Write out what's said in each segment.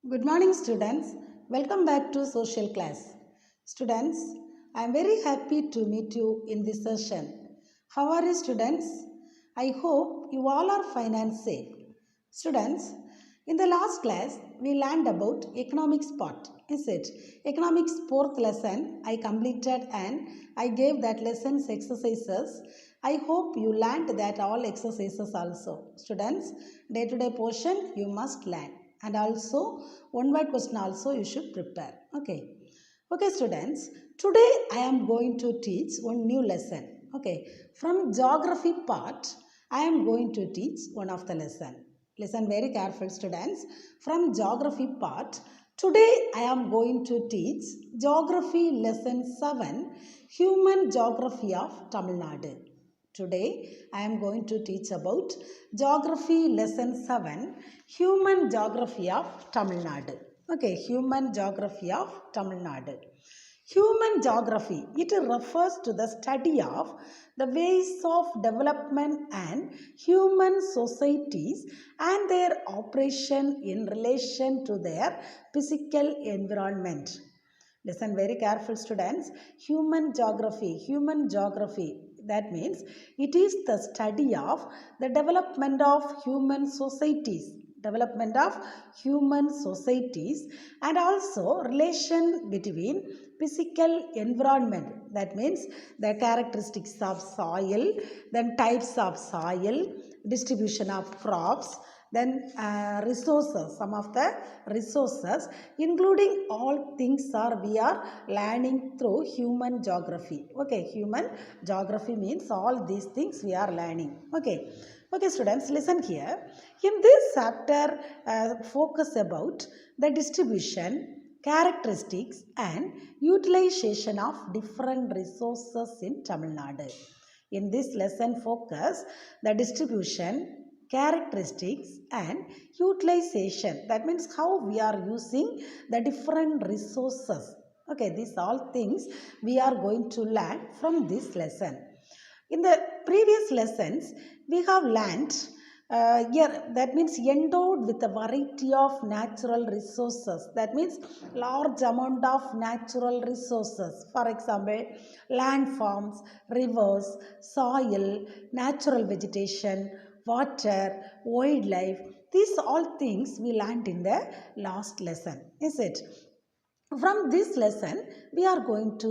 Good morning, students. Welcome back to social class. Students, I am very happy to meet you in this session. How are you, students? I hope you all are fine and safe. Students, in the last class, we learned about economics part. Is it? Economics fourth lesson I completed and I gave that lesson's exercises. I hope you learned that all exercises also. Students, day-to-day portion you must learn. And also one word question also you should prepare. Okay, students, today I am going to teach one new lesson. Okay, from geography part I am going to teach one of the lesson. Listen very careful, students. From geography part today I am going to teach geography lesson 7, human geography of Tamil Nadu. Today I am going to teach about geography lesson 7, human geography of Tamil Nadu. Okay, human geography of Tamil Nadu. Human geography, it refers to the study of the ways of development and human societies and their operation in relation to their physical environment. Listen very careful, students. Human geography, that means it is the study of the development of human societies and also relation between physical environment, that means the characteristics of soil, then types of soil, distribution of crops, then resources, some of the resources, including all things are we are learning through human geography. Okay, human geography means all these things we are learning. Okay, students, listen here. In this chapter, focus about the distribution, characteristics and utilization of different resources in Tamil Nadu. In this lesson, focus the distribution, characteristics and utilization, that means how we are using the different resources. Okay, these all things we are going to learn from this lesson. In the previous lessons we have learned here, that means endowed with a variety of natural resources, that means large amount of natural resources, for example landforms, rivers, soil, natural vegetation, water, wildlife. These all things we learned in the last lesson, is it? From this lesson, we are going to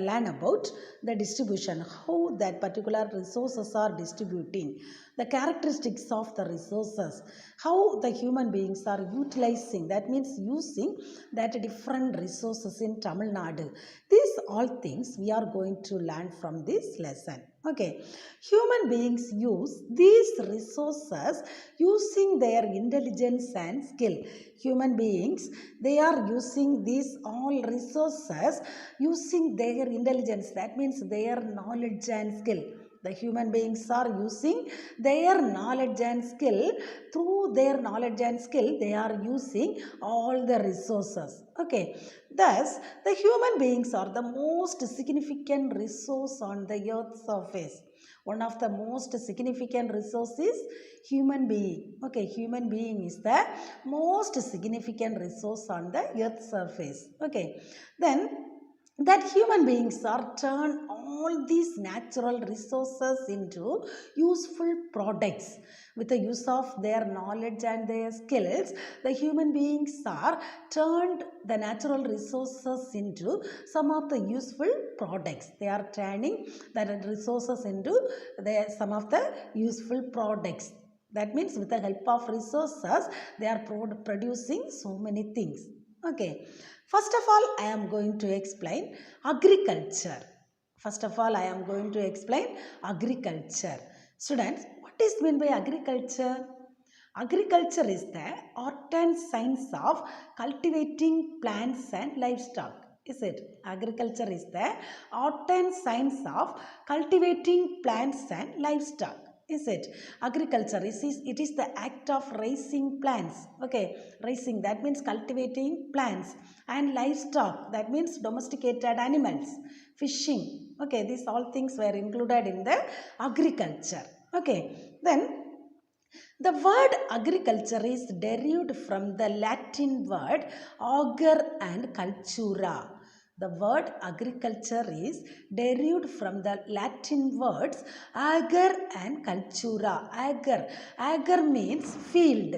learn about the distribution, how that particular resources are distributing, the characteristics of the resources, how the human beings are utilizing, that means using that different resources in Tamil Nadu. These all things we are going to learn from this lesson. Okay, human beings use these resources using their intelligence and skill. Human beings, they are using these all resources using their intelligence, that means their knowledge and skill. The human beings are using their knowledge and skill. Through their knowledge and skill, they are using all the resources. Okay, thus the human beings are the most significant resource on the earth's surface. One of the most significant resources is human being. Okay, human being is the most significant resource on the earth's surface. Okay, then that human beings are turn all these natural resources into useful products. With the use of their knowledge and their skills, the human beings are turned the natural resources into some of the useful products. They are turning the resources into some of the useful products. That means with the help of resources, they are producing so many things. Okay. First of all, I am going to explain agriculture. Students, what is meant by agriculture? Agriculture is the art and science of cultivating plants and livestock. Is it? Agriculture is the art and science of cultivating plants and livestock. Is it? Agriculture it is the act of raising plants. Okay, raising, that means cultivating plants, and livestock, that means domesticated animals, fishing. Okay, these all things were included in the agriculture. Okay, then The word agriculture is derived from the Latin word auger and cultura. The word agriculture is derived from the Latin words ager and cultura. Ager means field.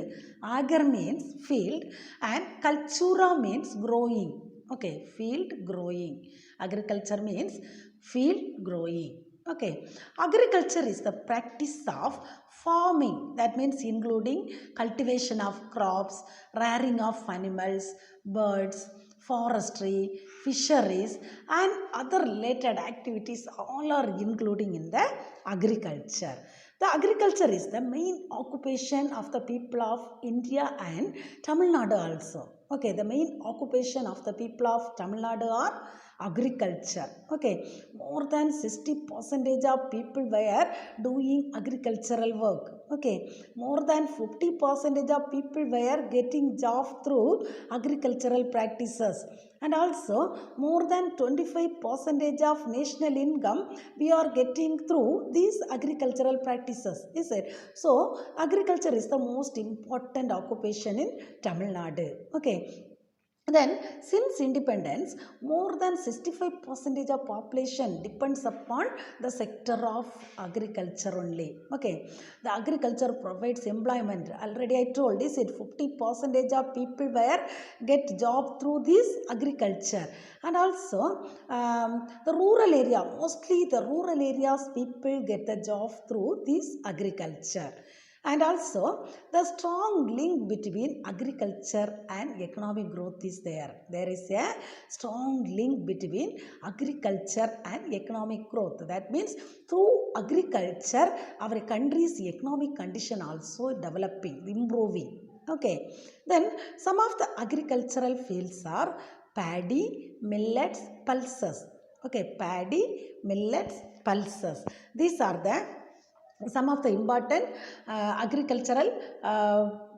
Ager means field and cultura means growing. Okay, field growing. Agriculture means field growing. Okay, agriculture is the practice of farming, that means including cultivation of crops, rearing of animals, birds, forestry, fisheries, and other related activities all are including in the agriculture. The agriculture is the main occupation of the people of India and Tamil Nadu also. Okay, the main occupation of the people of Tamil Nadu are agriculture. Okay, more than 60% of people were doing agricultural work. Okay, more than 50% of people were getting job through agricultural practices, and also more than 25% of national income we are getting through these agricultural practices, is it? So agriculture is the most important occupation in Tamil Nadu. Okay, then, since independence, more than 65% of population depends upon the sector of agriculture only. Okay, the agriculture provides employment. Already I told, is it 50% of people were get job through this agriculture, and also the rural area. Mostly the rural areas people get the job through this agriculture. And also the strong link between agriculture and economic growth is there. There is a strong link between agriculture and economic growth. That means through agriculture our country's economic condition also developing, improving. Okay, then some of the agricultural fields are paddy, millets, pulses. Okay, paddy, millets, pulses. These are the some of the important agricultural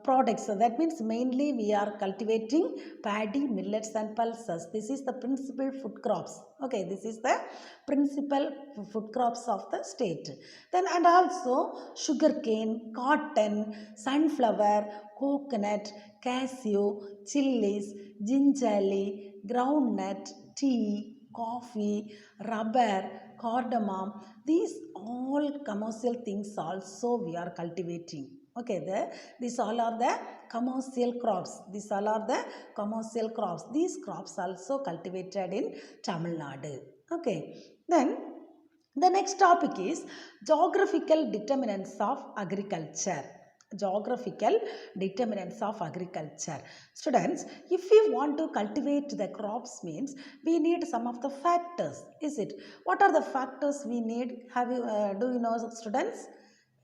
products. So that means mainly we are cultivating paddy, millets and pulses. This is the principal food crops. Okay, this is the principal food crops of the state. Then and also sugarcane, cotton, sunflower, coconut, cashew, chilies, gingerly, groundnut, tea, coffee, rubber, cardamom. These all commercial things also we are cultivating. Okay, these all are the commercial crops. These all are the commercial crops. These crops also cultivated in Tamil Nadu. Okay, then the next topic is geographical determinants of agriculture. Geographical determinants of agriculture. Students, if we want to cultivate the crops means we need some of the factors, is it? What are the factors we need? Have you do you know, students?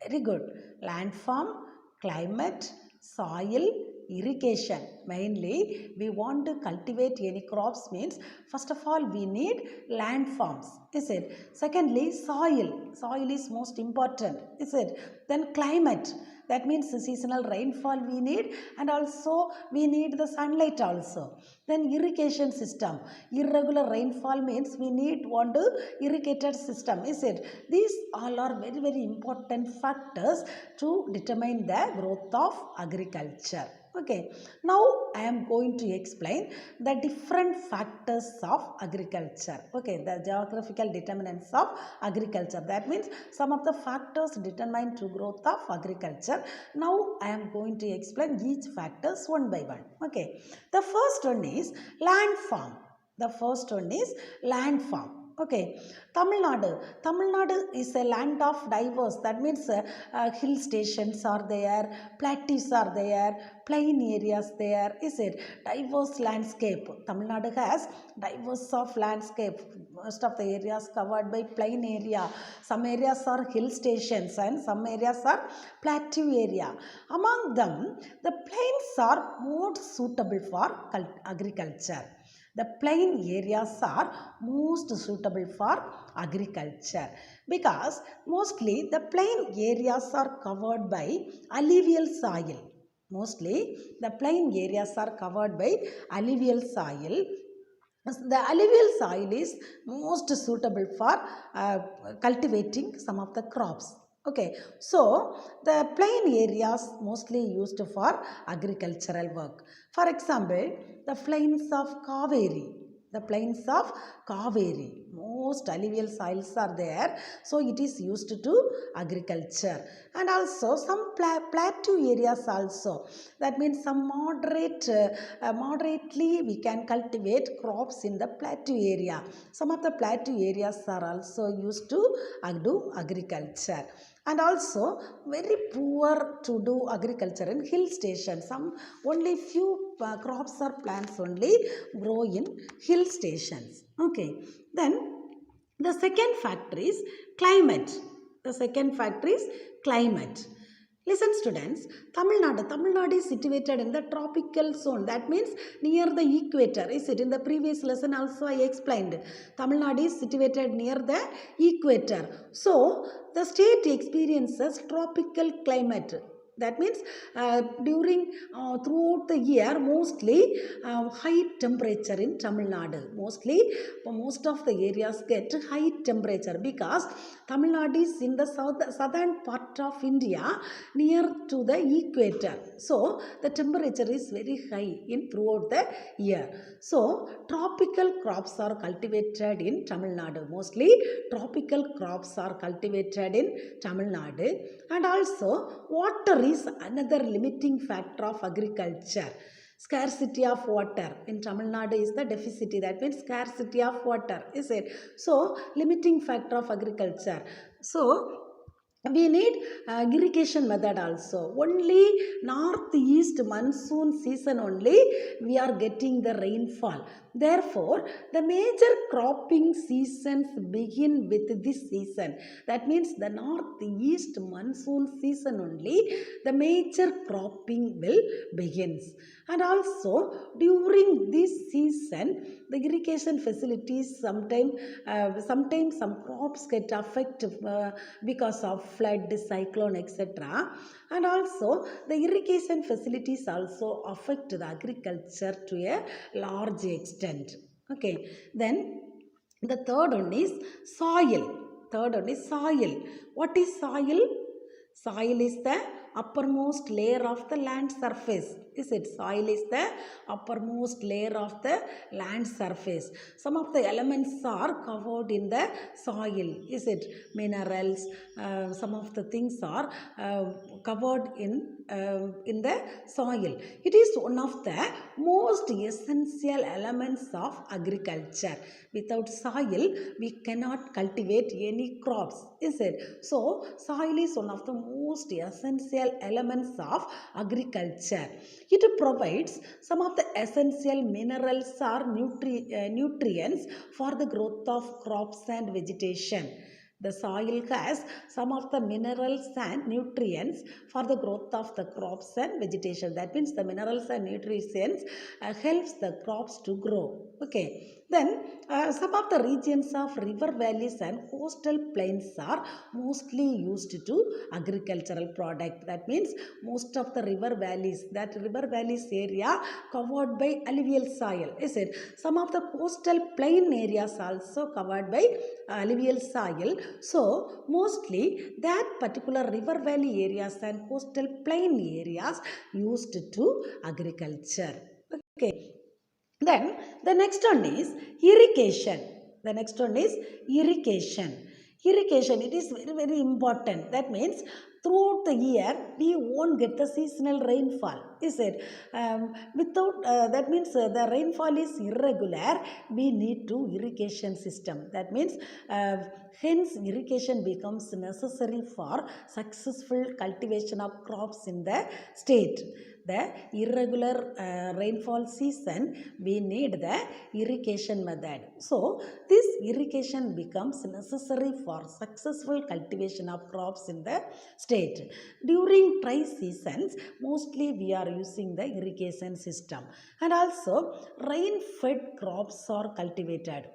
Very good. Landform, climate, soil, irrigation. Mainly we want to cultivate any crops means first of all we need landforms, is it? Secondly, soil is most important, is it? Then climate, that means the seasonal rainfall we need, and also we need the sunlight also. Then irrigation system, irregular rainfall means we need want to irrigated system, is it? These all are very very important factors to determine the growth of agriculture. Okay, now I am going to explain the different factors of agriculture. Okay, the geographical determinants of agriculture. That means some of the factors determine to growth of agriculture. Now I am going to explain each factors one by one. Okay, the first one is landform. The first one is landform. Okay, Tamil Nadu. Tamil Nadu is a land of diverse. That means hill stations are there, plateaus are there, plain areas there. Is it? Diverse landscape. Tamil Nadu has diverse of landscape. Most of the areas covered by plain area. Some areas are hill stations and some areas are plateau area. Among them, the plains are more suitable for agriculture. The plain areas are most suitable for agriculture because mostly the plain areas are covered by alluvial soil. Mostly the plain areas are covered by alluvial soil. The alluvial soil is most suitable for cultivating some of the crops. Okay, so the plain areas mostly used for agricultural work. For example, the plains of Kaveri. The plains of Kaveri. Most alluvial soils are there, so it is used to agriculture. And also some plateau areas also. That means some moderately we can cultivate crops in the plateau area. Some of the plateau areas are also used to do agriculture. And also very poor to do agriculture in hill stations. Some only few crops or plants only grow in hill stations. Okay, then the second factor is climate. The second factor is climate. Listen students, Tamil Nadu is situated in the tropical zone. That means near the equator. Is it? In the previous lesson also I explained. Tamil Nadu is situated near the equator. So, the state experiences tropical climate. That means throughout the year mostly high temperature in Tamil Nadu. Most of the areas get high temperature because Tamil Nadu is in the southern part of India near to the equator. So the temperature is very high in throughout the year. So tropical crops are cultivated in Tamil Nadu. Mostly tropical crops are cultivated in Tamil Nadu. And also water is another limiting factor of agriculture. Scarcity of water in Tamil Nadu is the deficit. That means scarcity of water, is it? So limiting factor of agriculture. So we need irrigation method also. Only northeast monsoon season only we are getting the rainfall. Therefore, the major cropping seasons begin with this season. That means the northeast monsoon season only the major cropping will begins. And also during this season the irrigation facilities sometimes some crops get affected because of flood, cyclone, etc. And also the irrigation facilities also affect the agriculture to a large extent. Okay, then the third one is soil. Third one is soil. What is soil? Soil is the uppermost layer of the land surface. Is it? Soil is the uppermost layer of the land surface. Some of the elements are covered in the soil. Is it? Minerals, some of the things are covered in the soil. It is one of the most essential elements of agriculture. Without soil, we cannot cultivate any crops. Is it? So, soil is one of the most essential elements of agriculture. It provides some of the essential minerals or nutrients for the growth of crops and vegetation. The soil has some of the minerals and nutrients for the growth of the crops and vegetation. That means the minerals and nutrients helps the crops to grow. Okay. Then some of the regions of river valleys and coastal plains are mostly used to agricultural product. That means most of the river valleys area covered by alluvial soil. Is it? Some of the coastal plain areas also covered by alluvial soil. So mostly that particular river valley areas and coastal plain areas used to agriculture. Okay. Then the next one is irrigation. The next one is irrigation. Irrigation, it is very, very important. That means throughout the year we won't get the seasonal rainfall. Is it? That means the rainfall is irregular. We need to irrigation system. That means hence irrigation becomes necessary for successful cultivation of crops in the state. The irregular rainfall season, we need the irrigation method. So, this irrigation becomes necessary for successful cultivation of crops in the state. During dry seasons, mostly we are using the irrigation system. And also, rain-fed crops are cultivated.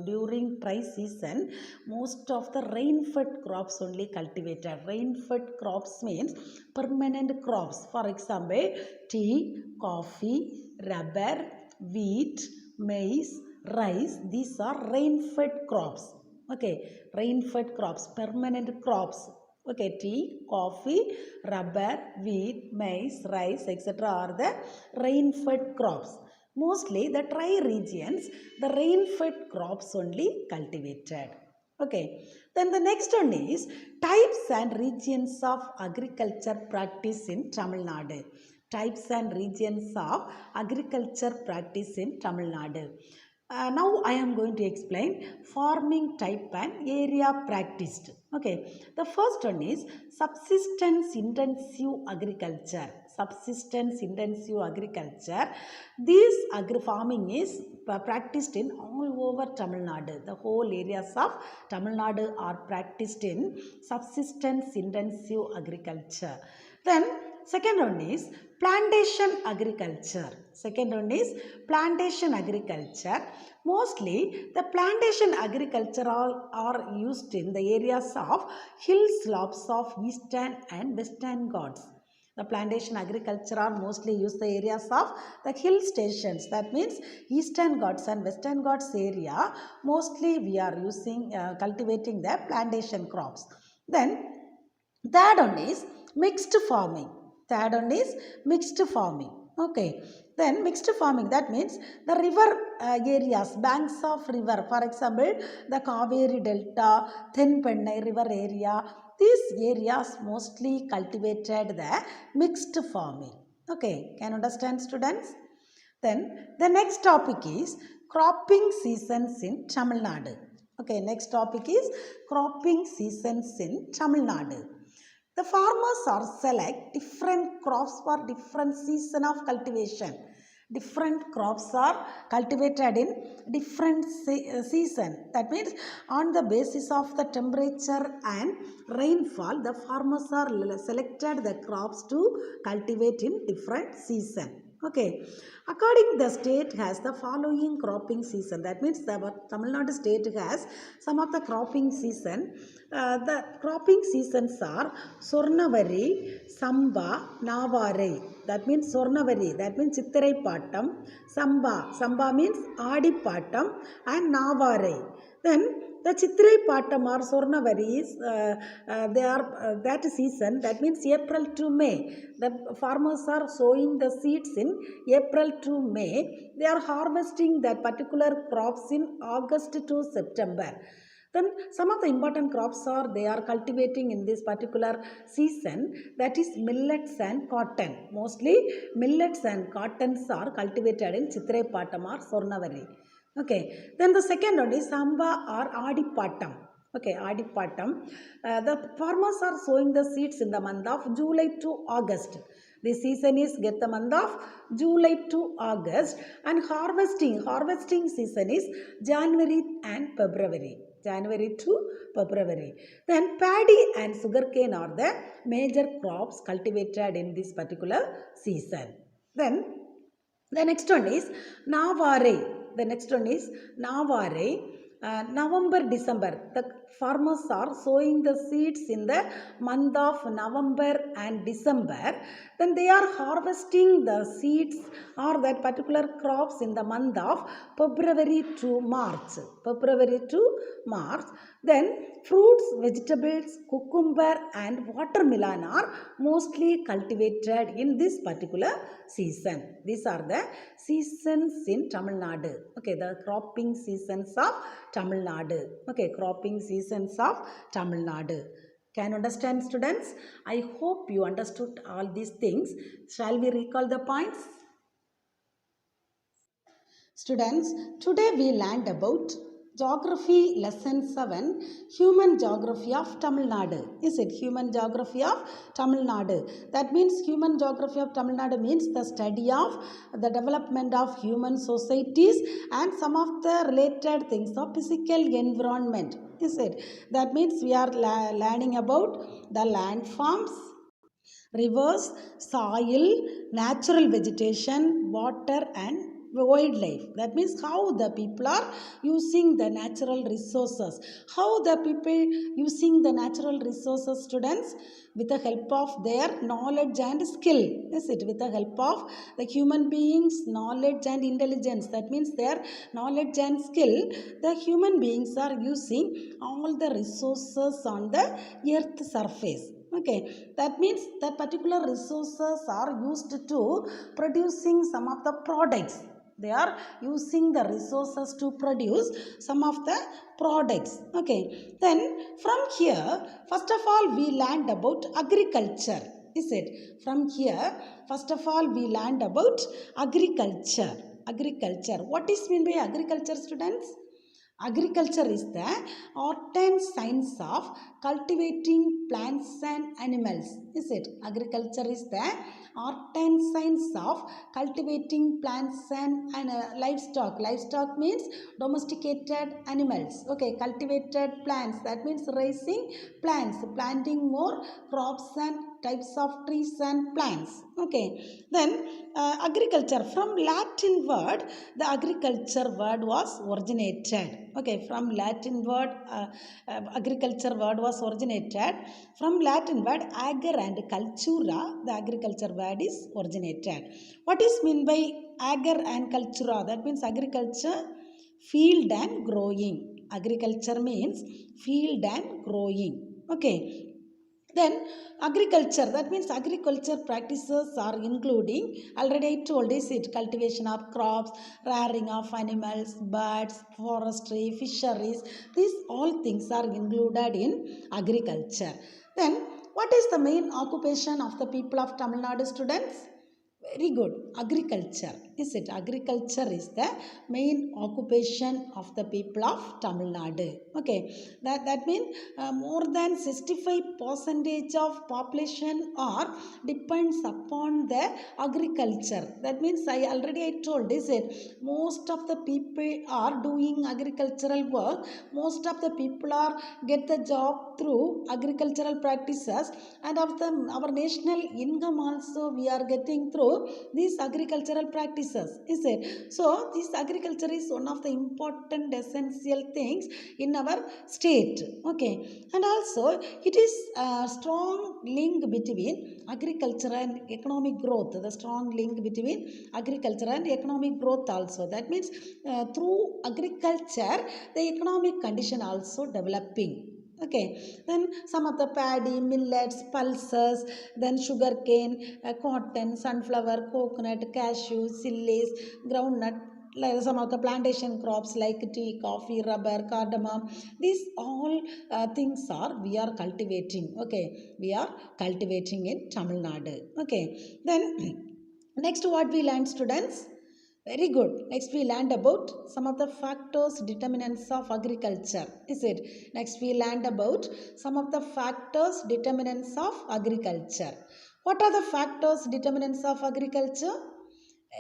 During dry season, most of the rain-fed crops only cultivated. Rain-fed crops means permanent crops. For example, tea, coffee, rubber, wheat, maize, rice. These are rain-fed crops. Okay, rain-fed crops, permanent crops. Okay, tea, coffee, rubber, wheat, maize, rice, etc. are the rain-fed crops. Mostly the dry regions, the rain-fed crops only cultivated. Okay, then the next one is types and regions of agriculture practice in Tamil Nadu. Types and regions of agriculture practice in Tamil Nadu. Now I am going to explain farming type and area practiced. Okay, the first one is subsistence intensive agriculture. Subsistence intensive agriculture. This farming is practiced in all over Tamil Nadu. The whole areas of Tamil Nadu are practiced in subsistence intensive agriculture. Then second one is plantation agriculture. Second one is plantation agriculture. Mostly the plantation agriculture are used in the areas of hill slopes of eastern and western Ghats. The plantation agriculture are mostly used the areas of the hill stations. That means eastern Ghats and western Ghats area. Mostly we are using cultivating the plantation crops. Then third one is mixed farming. Third one is mixed farming. Okay. Then mixed farming, that means the river areas, banks of river, for example, the Kaveri Delta, Thenpennai river area, these areas mostly cultivated the mixed farming. Okay, can you understand, students? Then the next topic is cropping seasons in Tamil Nadu. Okay, next topic is cropping seasons in Tamil Nadu. The farmers are select different crops for different season of cultivation. Different crops are cultivated in different season. That means on the basis of the temperature and rainfall, the farmers are selected the crops to cultivate in different season. Okay, according the state has the following cropping season. That means the Tamil Nadu state has some of the cropping season. The cropping seasons are Sornavari, Samba, Navare. That means Sornavari. That means Chittirai Pattam. Samba means Adi Pattam and Navare. Then the Chittirai Pattam or Sornavari is they are that season, that means April to May. The farmers are sowing the seeds in April to May. They are harvesting that particular crops in August to September. Then some of the important crops are they are cultivating in this particular season, that is millets and cotton. Mostly millets and cottons are cultivated in Chittirai Pattam or Sornavari. Okay, then the second one is Samba or Adi Pattam. Okay, Adi Pattam. The farmers are sowing the seeds in the month of July to August. The season is get the month of July to August, and harvesting season is January and February. January to February. Then paddy and sugarcane are the major crops cultivated in this particular season. Then the next one is Navare. The next one is Navare. November, December. The farmers are sowing the seeds in the month of November and December. Then they are harvesting the seeds or that particular crops in the month of February to March. February to March. Then fruits, vegetables, cucumber and watermelon are mostly cultivated in this particular season. These are the seasons in Tamil Nadu. Okay, the cropping seasons of Tamil Nadu. Okay, cropping seasons of Tamil Nadu. Can you understand, students? I hope you understood all these things. Shall we recall the points? Students, today we learned about Geography Lesson 7, Human Geography of Tamil Nadu. Is it Human Geography of Tamil Nadu? That means Human Geography of Tamil Nadu means the study of the development of human societies and some of the related things of physical environment. Is it? That means we are learning about the landforms, rivers, soil, natural vegetation, water and wildlife. That means how the people are using the natural resources. How the people using the natural resources, students? With the help of their knowledge and skill. Is it? With the help of the human beings' knowledge and intelligence. That means their knowledge and skill, the human beings are using all the resources on the earth surface. Okay, that means that particular resources are used to producing some of the products. They are using the resources to produce some of the products. Okay, then from here, first of all, we learned about agriculture. Is it? From here, first of all, we learned about agriculture. Agriculture. What is meant by agriculture, students? Agriculture is the art and science of cultivating plants and animals. Is it? Agriculture is the art and science of cultivating plants and livestock. Livestock means domesticated animals. Okay, cultivated plants. That means raising plants, planting more crops and types of trees and plants. Okay, then agriculture, from Latin word, the agriculture word was originated. Okay, from Latin word, agriculture word was originated. From Latin word ager and cultura, the agriculture word is originated. What is meant by ager and cultura? That means agriculture, field and growing. Agriculture means field and growing. Okay. Then agriculture, that means agriculture practices are including, already I told, is it cultivation of crops, rearing of animals, birds, forestry, fisheries. These all things are included in agriculture. Then what is the main occupation of the people of Tamil Nadu, students? Very good. Agriculture. Is it? Agriculture is the main occupation of the people of Tamil Nadu. Okay. That means more than 65% of population are depends upon the agriculture. That means I told, is it? Most of the people are doing agricultural work. Most of the people are get the job through agricultural practices, and of the our national income also we are getting through these agricultural practices. Is it? So this agriculture is one of the important essential things in our state. Okay, and also it is a strong link between agriculture and economic growth. The strong link between agriculture and economic growth also. That means through agriculture the economic condition also developing. Okay, then some of the paddy, millets, pulses, then sugarcane, cotton, sunflower, coconut, cashew, sillies, groundnut, like some of the plantation crops like tea, coffee, rubber, cardamom. These all things are we are cultivating. Okay, we are cultivating in Tamil Nadu. Okay, then next what we learned, students? Very good. Next we learned about some of the factors, determinants of agriculture. Is it? Next we learned about some of the factors, determinants of agriculture. What are the factors, determinants of agriculture?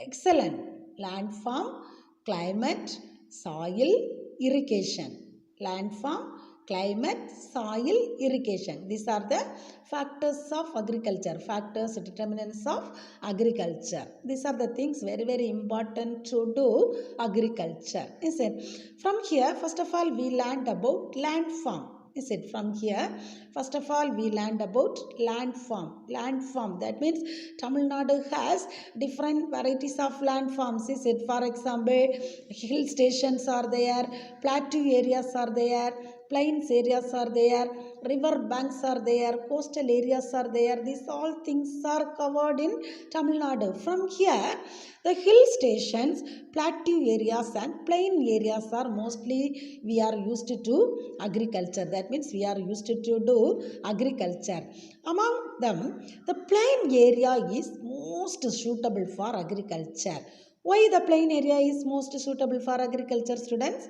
Excellent. Landform, climate, soil, irrigation. Landform, climate, soil, irrigation. These are the factors of agriculture, factors, determinants of agriculture. These are the things very important to do agriculture. Is it? From here, first of all, we learned about landform. Is it? From here, first of all, we learned about landform. Landform, that means Tamil Nadu has different varieties of landforms. Is it? For example, hill stations are there, plateau areas are there, plains areas are there, river banks are there, coastal areas are there. These all things are covered in Tamil Nadu. From here, the hill stations, plateau areas and plain areas are mostly we are used to agriculture. That means we are used to do agriculture. Among them, the plain area is most suitable for agriculture. Why the plain area is most suitable for agriculture, students?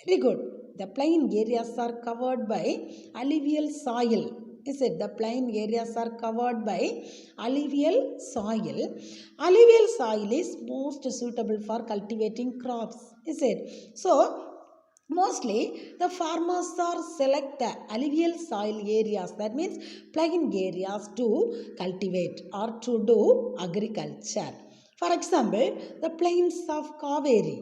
Very good. The plain areas are covered by alluvial soil. Is it? The plain areas are covered by alluvial soil. Alluvial soil is most suitable for cultivating crops. Is it? So, mostly the farmers are select the alluvial soil areas, that means plain areas to cultivate or to do agriculture. For example, the plains of Kaveri,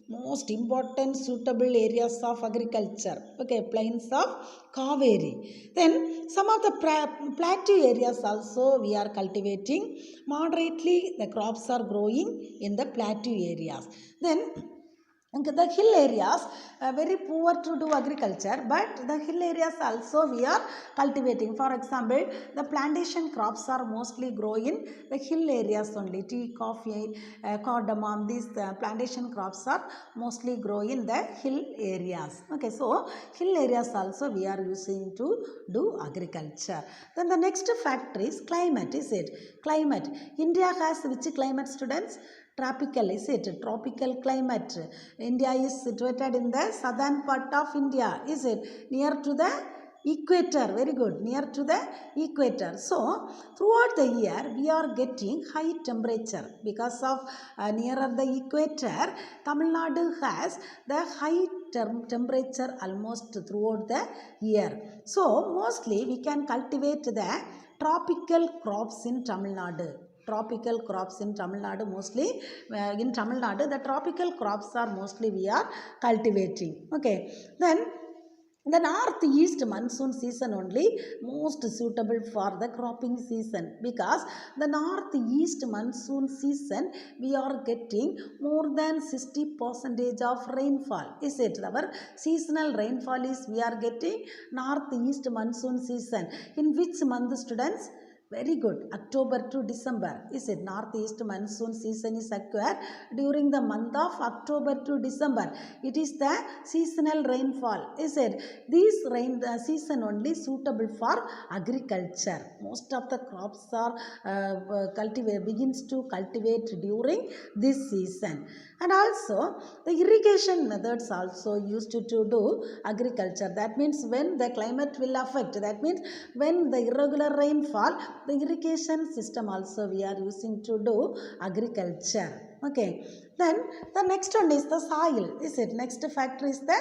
most important suitable areas of agriculture. Okay, plains of Kaveri. Then some of the plateau areas also we are cultivating. Moderately the crops are growing in the plateau areas. Then the hill areas are very poor to do agriculture, but the hill areas also we are cultivating. For example, the plantation crops are mostly grown in the hill areas only. Tea, coffee, cardamom, these plantation crops are mostly grown in the hill areas. Okay, so hill areas also we are using to do agriculture. Then the next factor is climate. Is it climate? India has which climate, students? Tropical, is it? Tropical climate. India is situated in the southern part of India, is it? Near to the equator. Very good, near to the equator. So throughout the year we are getting high temperature because of nearer the equator. Tamil Nadu has the high temperature almost throughout the year. So mostly we can cultivate the tropical crops in Tamil Nadu. Tropical crops in Tamil Nadu, mostly in Tamil Nadu the tropical crops are mostly we are cultivating. Okay, then the northeast monsoon season only most suitable for the cropping season, because the northeast monsoon season we are getting more than 60% of rainfall. Is it? Our seasonal rainfall is we are getting northeast monsoon season. In which month, students? Very good. October to December. Is it? Northeast monsoon season is occur during the month of October to December. It is the seasonal rainfall. Is it? This rain season only suitable for agriculture. Most of the crops are begins to cultivate during this season. And also the irrigation methods also used to do agriculture. That means when the climate will affect, that means when the irregular rainfall, the irrigation system also we are using to do agriculture. Okay, then the next one is the soil. Is it? Next factor is the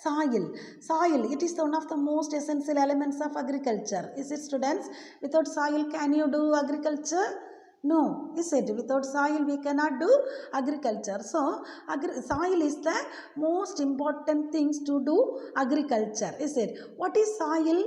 soil. Soil, it is one of the most essential elements of agriculture. Is it, students? Without soil can you do agriculture? No, is it? Without soil we cannot do agriculture. So soil is the most important things to do agriculture. Is it? What is soil?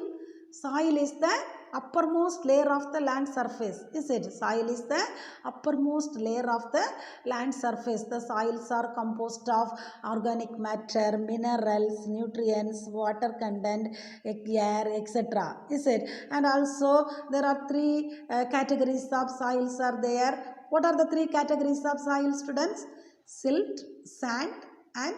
Soil is the uppermost layer of the land surface. Is it? Soil is the uppermost layer of the land surface. The soils are composed of organic matter, minerals, nutrients, water content, air, etc. Is it? And also there are three categories of soils are there. What are the three categories of soil, students? Silt, sand and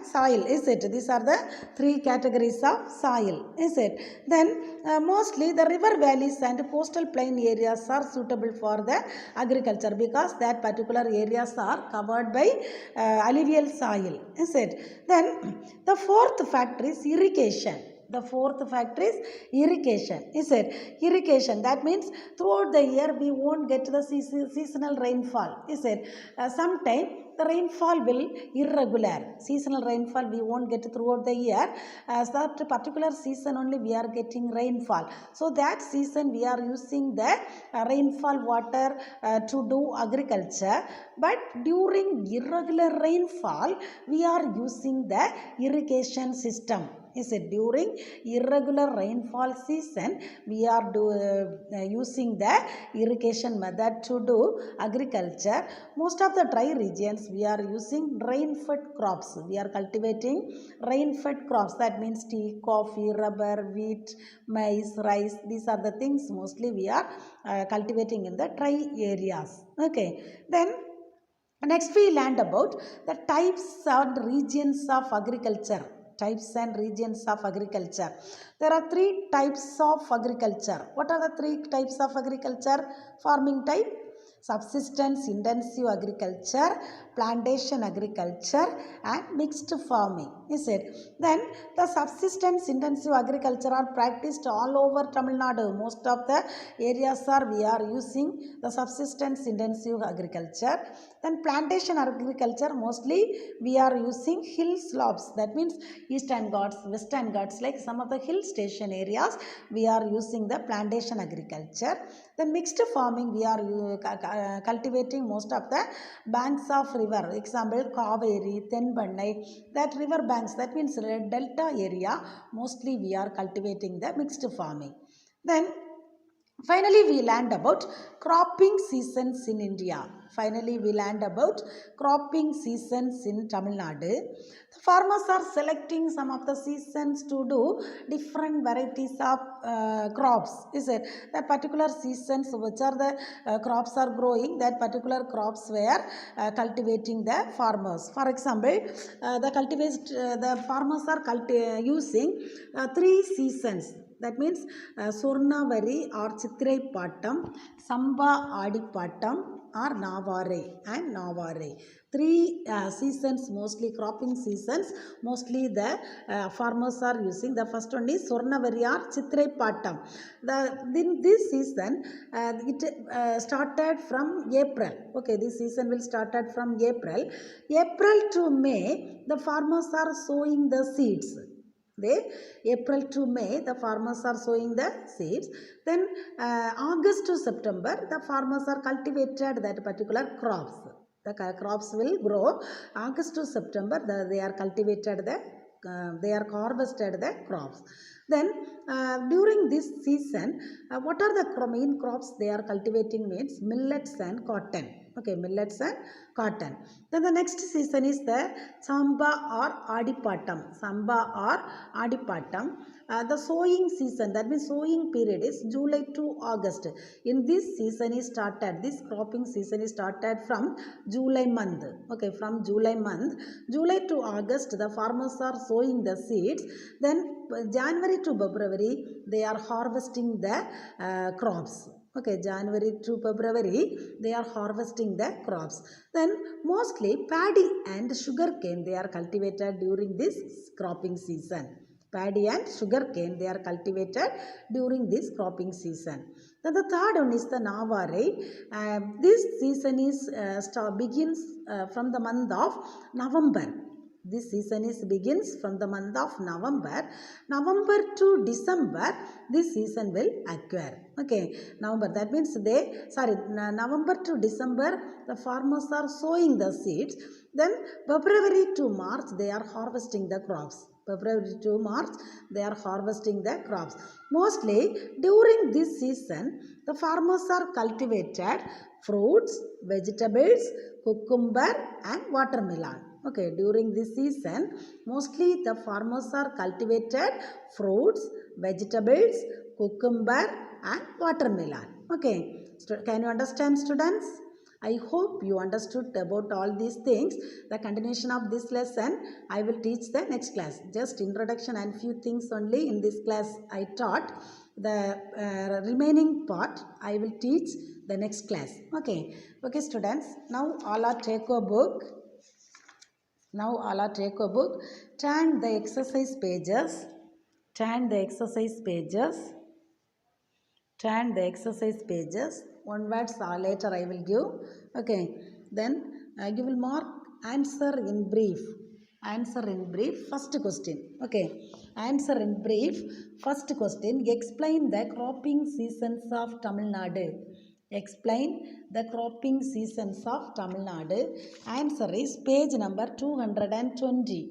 soil. Is it? These are the three categories of soil. Is it? Then mostly the river valleys and coastal plain areas are suitable for the agriculture, because that particular areas are covered by alluvial soil. Is it? Then the fourth factor is irrigation. The fourth factor is irrigation. Is it? Irrigation, that means throughout the year we won't get the seasonal rainfall. Is it? Sometime the rainfall will irregular. Seasonal rainfall we won't get throughout the year. That particular season only we are getting rainfall. So that season we are using the rainfall water to do agriculture. But during irregular rainfall we are using the irrigation system. Is it? During irregular rainfall season we are using the irrigation method to do agriculture. Most of the dry regions we are using rain-fed crops. We are cultivating rain-fed crops. That means tea, coffee, rubber, wheat, maize, rice. These are the things mostly we are cultivating in the dry areas. Okay. Then next we learned about the types and regions of agriculture. Types and regions of agriculture. There are three types of agriculture. What are the three types of agriculture? Farming type, subsistence intensive agriculture, plantation agriculture and mixed farming. Is it? Then the subsistence intensive agriculture are practiced all over Tamil Nadu. Most of the areas are we are using the subsistence intensive agriculture. Then plantation agriculture, mostly we are using hill slopes. That means Eastern Ghats, Western Ghats, like some of the hill station areas we are using the plantation agriculture. Then mixed farming, we are cultivating most of the banks of river. Example, Kaveri, Tenbannai, that river banks, that means delta area, mostly we are cultivating the mixed farming. Then finally, we learned about cropping seasons in India. Finally, we learned about cropping seasons in Tamil Nadu. The farmers are selecting some of the seasons to do different varieties of crops. Is it that particular seasons which are the crops are growing? That particular crops were cultivating the farmers. For example, the farmers are using 3 seasons. That means Surnavari or Chitrai Pattam, Samba Adi Pattam or Navare and Navare. 3 seasons, mostly cropping seasons, mostly the farmers are using. The first one is Surnavari or Chitrai Pattam. In this season, it started from April. Okay, this season will started from April. April to May, the farmers are sowing the seeds. April to May, the farmers are sowing the seeds. Then August to September, the farmers are cultivated that particular crops. The crops will grow. August to September, they are cultivated they are harvested the crops. Then during this season, what are the main crops they are cultivating means millets and cotton. Okay, millets and cotton. Then the next season is the Samba or Adipattam. Samba or Adipattam. The sowing season, that means sowing period is July to August. In this season is started, this cropping season is started from July month. Okay, from July month, July to August, the farmers are sowing the seeds. Then January to February, they are harvesting the crops. Okay, January to February, they are harvesting the crops. Then mostly paddy and sugarcane, they are cultivated during this cropping season. Paddy and sugarcane, they are cultivated during this cropping season. Then the third one is the Navare. This season is begins from the month of November. This season begins from the month of November. November to December, this season will occur. Okay, November, that means November to December, the farmers are sowing the seeds. Then February to March, they are harvesting the crops. February to March, they are harvesting the crops. Mostly during this season, the farmers are cultivated fruits, vegetables, cucumber and watermelon. Okay, during this season, mostly the farmers are cultivated fruits, vegetables, cucumber and watermelon. Okay, can you understand, students? I hope you understood about all these things. The continuation of this lesson, I will teach the next class. Just introduction and few things only in this class I taught. The remaining part, I will teach the next class. Okay, students. Now all are take a book. Turn the exercise pages. One words later I will give. Okay. Then you will mark answer in brief. First question. Okay. Answer in brief. First question. Explain the cropping seasons of Tamil Nadu. Explain the cropping seasons of Tamil Nadu. Answer is page number 220.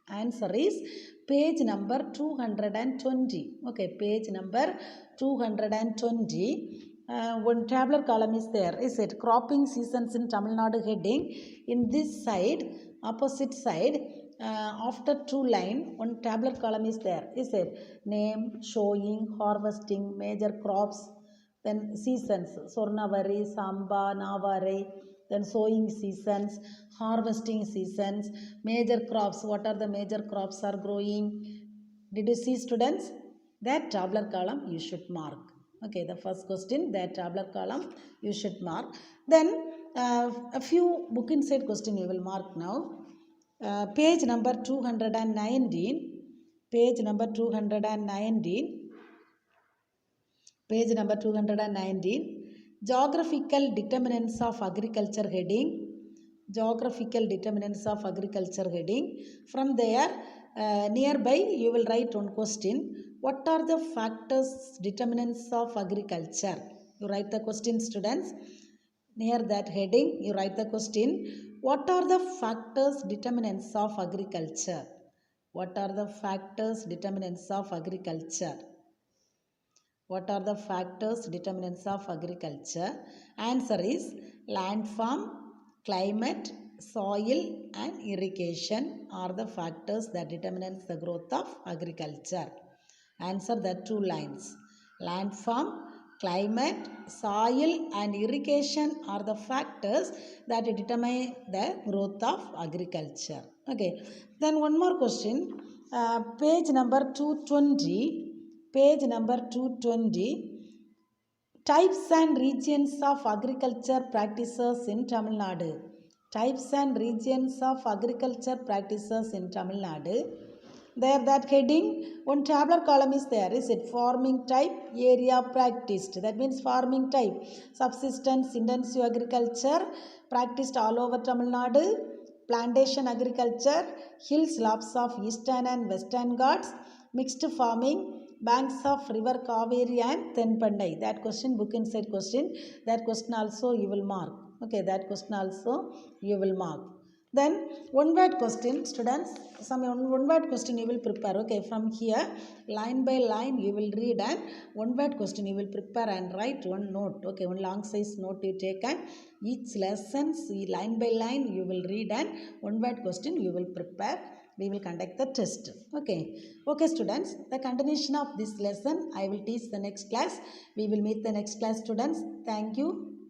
Answer is page number 220. Okay, page number 220. One tabular column is there. Is it cropping seasons in Tamil Nadu heading? In this side, opposite side, after 2 line, one tabular column is there. Is it name, showing, harvesting, major crops, then seasons, Sornavari, Samba, Navare, then sowing seasons, harvesting seasons, major crops. What are the major crops are growing? Did you see, students? That tabular column you should mark. Okay, the first question, that tabular column you should mark. Then a few book inside question you will mark now. Page number 219. Page number 219. Page number 219. Geographical determinants of agriculture heading. Geographical determinants of agriculture heading. From there, nearby you will write one question. What are the factors determinants of agriculture? You write the question, students. Near that heading, you write the question. What are the factors determinants of agriculture? What are the factors determinants of agriculture? What are the factors determinants of agriculture? Answer is landform, climate, soil and irrigation are the factors that determines the growth of agriculture. Answer the two lines. Landform, climate, soil and irrigation are the factors that determine the growth of agriculture. Okay. Then one more question. Page number 220. Page number 220. Types and regions of agriculture practices in Tamil Nadu. Types and regions of agriculture practices in Tamil Nadu. There that heading, one tabular column is there. Is it farming type, area practiced? That means farming type. Subsistence, intensive agriculture practiced all over Tamil Nadu. Plantation agriculture, hill slopes of eastern and western Ghats. Mixed farming, banks of river Kaveri and Tenpandai. That question, book inside question. That question also you will mark. Okay, that question also you will mark. Then one word question, students. Some one word question you will prepare. Okay, from here line by line you will read and one word question you will prepare and write one note. Okay, one long size note you take and each lesson line by line you will read and one word question you will prepare. We will conduct the test. Okay students, the continuation of this lesson I will teach the next class. We will meet the next class, students. Thank you.